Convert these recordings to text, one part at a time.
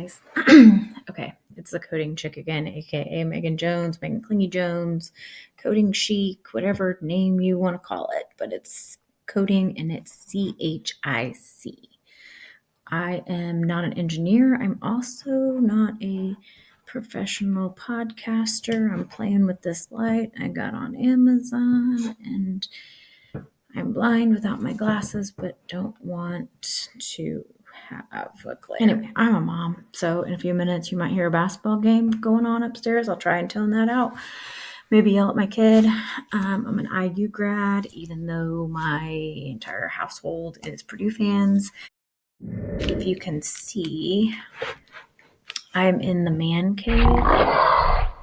guys. Okay, it's the CoatingChic again, aka Megan Jones, Megan Clingy Jones, Coating Chic, whatever name you want to call it, but it's coding and it's CHIC. I am not an engineer. I'm also not a professional podcaster. I'm playing with this light I got on Amazon, and I'm blind without my glasses, but don't want to have a glare. Anyway, I'm a mom, so in a few minutes you might hear a basketball game going on upstairs. I'll try and tone that out. Maybe yell at my kid. I'm an IU grad, even though my entire household is Purdue fans. If you can see, I'm in the man cave,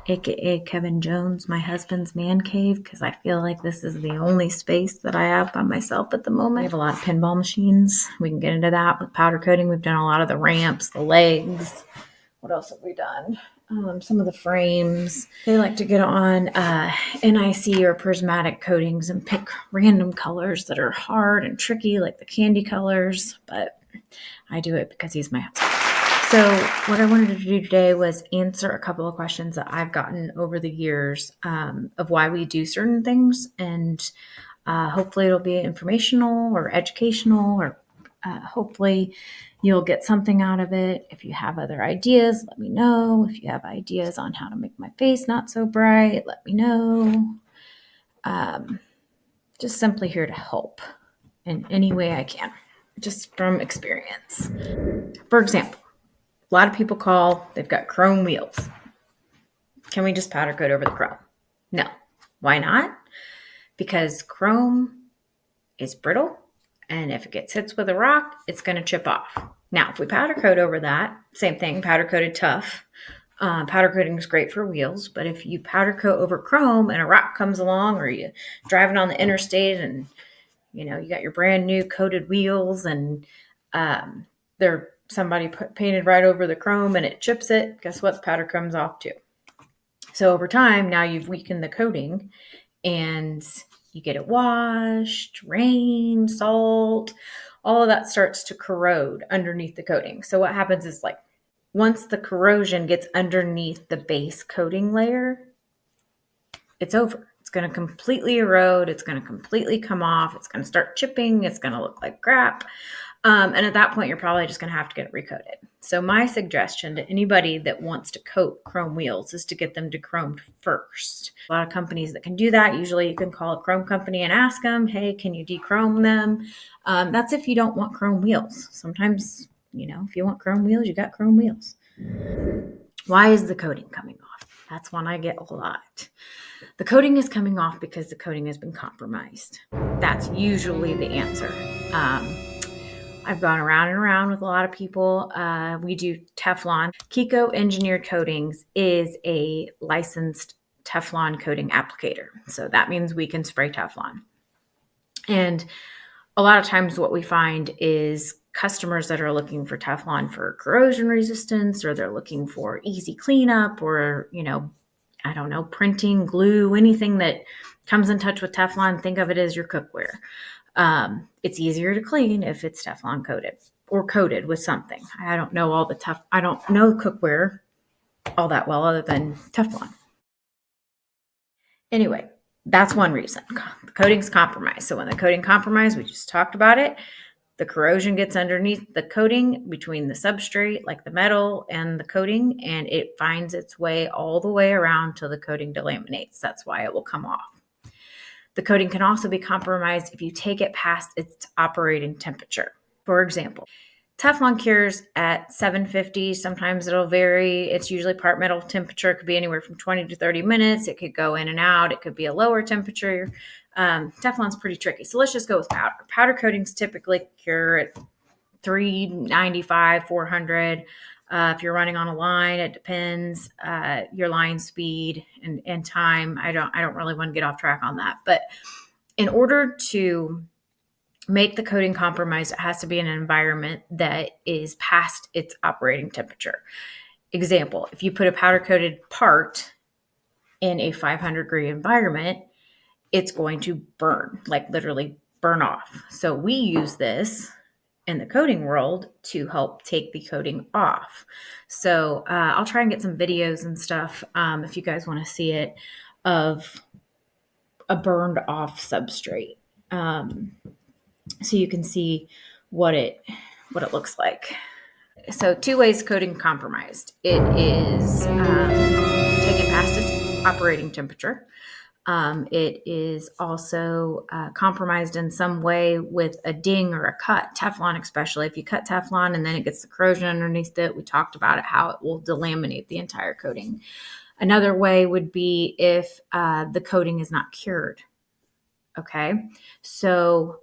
aka Kevin Jones, my husband's man cave, because I feel like this is the only space that I have by myself at the moment. We have a lot of pinball machines. We can get into that with powder coating. We've done a lot of the ramps, the legs. What else have we done? Some of the frames. They like to get on NIC or prismatic coatings and pick random colors that are hard and tricky, like the candy colors, but I do it because he's my husband. So what I wanted to do today was answer a couple of questions that I've gotten over the years of why we do certain things, and hopefully it'll be informational or educational, or hopefully you'll get something out of it. If you have other ideas, let me know. If you have ideas on how to make my face not so bright, let me know. Just simply here to help in any way I can, just from experience. For example, a lot of people call, they've got chrome wheels. Can we just powder coat over the chrome? No. Why not? Because chrome is brittle, and if it gets hit with a rock, it's going to chip off. Now, if we powder coat over that, same thing, powder coated tough. Powder coating is great for wheels, but if you powder coat over chrome and a rock comes along, or you driving on the interstate and you got your brand new coated wheels and somebody painted right over the chrome and it chips it, guess what? The powder comes off too. So over time, now you've weakened the coating and you get it washed, rain, salt, all of that starts to corrode underneath the coating. So what happens is, like, once the corrosion gets underneath the base coating layer, it's over. It's going to completely erode. It's going to completely come off. It's going to start chipping. It's going to look like crap. And at that point, you're probably just going to have to get it recoated. So my suggestion to anybody that wants to coat chrome wheels is to get them dechromed first. A lot of companies that can do that. Usually you can call a chrome company and ask them, hey, can you dechrome them? That's if you don't want chrome wheels. Sometimes, if you want chrome wheels, you got chrome wheels. Why is the coating coming off? That's one I get a lot. The coating is coming off because the coating has been compromised. That's usually the answer. I've gone around and around with a lot of people. We do Teflon. Kiko Engineered Coatings is a licensed Teflon coating applicator. So that means we can spray Teflon. And a lot of times what we find is customers that are looking for Teflon for corrosion resistance, or they're looking for easy cleanup, or, printing, glue, anything that comes in touch with Teflon, think of it as your cookware. It's easier to clean if it's Teflon coated or coated with something. I don't know I don't know cookware all that well other than Teflon. Anyway, that's one reason. The coating's compromised. So when the coating compromised, we just talked about it, the corrosion gets underneath the coating between the substrate, like the metal, and the coating, and it finds its way all the way around till the coating delaminates. That's why it will come off. The coating can also be compromised if you take it past its operating temperature. For example, Teflon cures at 750. Sometimes it'll vary. It's usually part metal temperature. It could be anywhere from 20 to 30 minutes. It could go in and out. It could be a lower temperature. Teflon's pretty tricky. So let's just go with powder. Powder coatings typically cure at 395, 400. If you're running on a line, it depends. Your line speed and time. I don't really want to get off track on that. But in order to make the coating compromised, it has to be in an environment that is past its operating temperature. Example, if you put a powder coated part in a 500 degree environment, it's going to burn, like literally burn off. So we use this in the coating world to help take the coating off. So I'll try and get some videos and stuff if you guys want to see it, of a burned off substrate, so you can see what it looks like. So 2 ways coating compromised. It is taken past its operating temperature. It is also compromised in some way with a ding or a cut. Teflon, especially if you cut Teflon and then it gets the corrosion underneath it, we talked about it, how it will delaminate the entire coating. Another way would be if the coating is not cured. Okay, so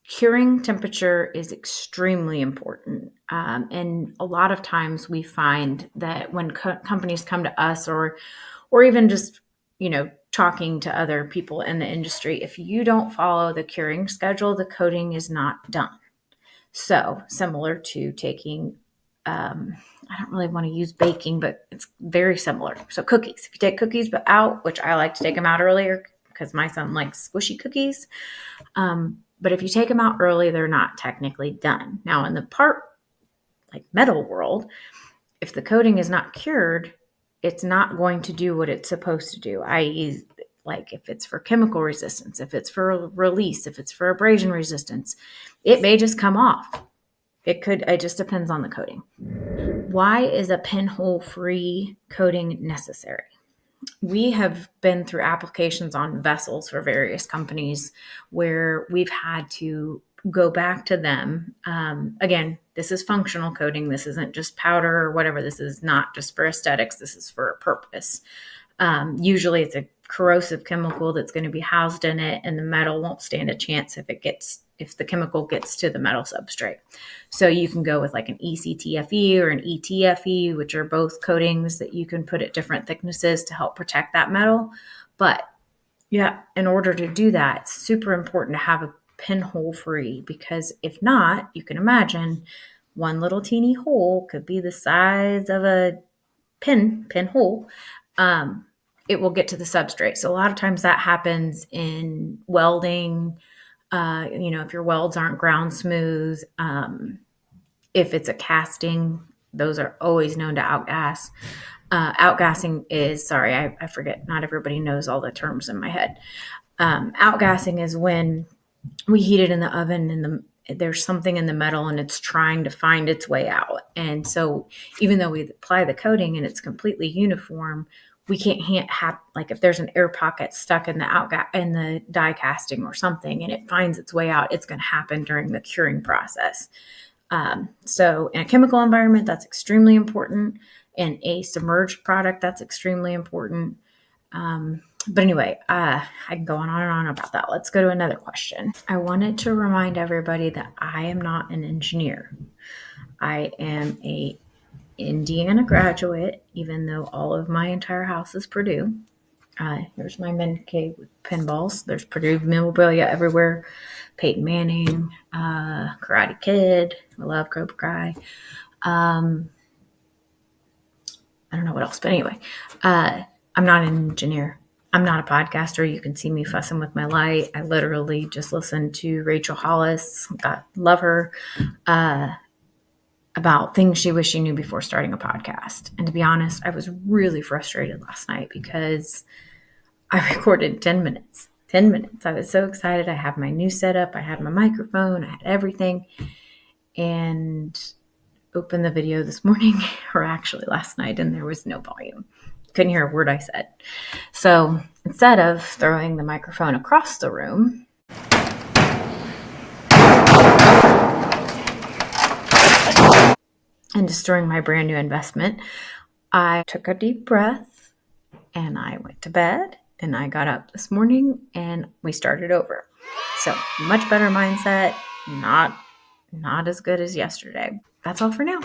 curing temperature is extremely important. And a lot of times we find that when companies come to us, or even just, talking to other people in the industry, if you don't follow the curing schedule, the coating is not done. So similar to taking, I don't really want to use baking, but it's very similar. So cookies, if you take cookies but out, which I like to take them out earlier because my son likes squishy cookies. But if you take them out early, they're not technically done. Now in the part like metal world, if the coating is not cured, it's not going to do what it's supposed to do, i.e., like if it's for chemical resistance, if it's for release, if it's for abrasion resistance, it may just come off. It just depends on the coating. Why is a pinhole free coating necessary? We have been through applications on vessels for various companies where we've had to go back to them. Again, this is functional coating. This isn't just powder or whatever. This is not just for aesthetics. This is for a purpose. Usually it's a corrosive chemical that's going to be housed in it, and the metal won't stand a chance if the chemical gets to the metal substrate. So you can go with like an ECTFE or an ETFE, which are both coatings that you can put at different thicknesses to help protect that metal. But yeah, in order to do that, it's super important to have a pinhole free, because if not, you can imagine one little teeny hole could be the size of a pinhole. It will get to the substrate. So a lot of times that happens in welding. If your welds aren't ground smooth, if it's a casting, those are always known to outgas. Outgassing is, sorry, I forget. Not everybody knows all the terms in my head. Outgassing is when we heat it in the oven and there's something in the metal and it's trying to find its way out. And so even though we apply the coating and it's completely uniform, we can't have, like if there's an air pocket stuck in the die casting or something and it finds its way out, it's going to happen during the curing process. So in a chemical environment, that's extremely important. In a submerged product, that's extremely important. But anyway, I can go on and on about that. Let's go to another question. I wanted to remind everybody that I am not an engineer. I am a Indiana graduate, even though all of my entire house is Purdue. Here's my men cave with pinballs. There's Purdue memorabilia everywhere. Peyton Manning, Karate Kid. I love Cobra Kai. I don't know what else, but anyway, I'm not an engineer. I'm not a podcaster. You can see me fussing with my light. I literally just listened to Rachel Hollis. Love her. About things she wished she knew before starting a podcast. And to be honest, I was really frustrated last night because I recorded 10 minutes. 10 minutes. I was so excited. I had my new setup. I had my microphone. I had everything. And opened the video this morning, or actually last night, and there was no volume. Couldn't hear a word I said. So instead of throwing the microphone across the room, and destroying my brand new investment, I took a deep breath and I went to bed, and I got up this morning and we started over. So much better mindset, not as good as yesterday. That's all for now.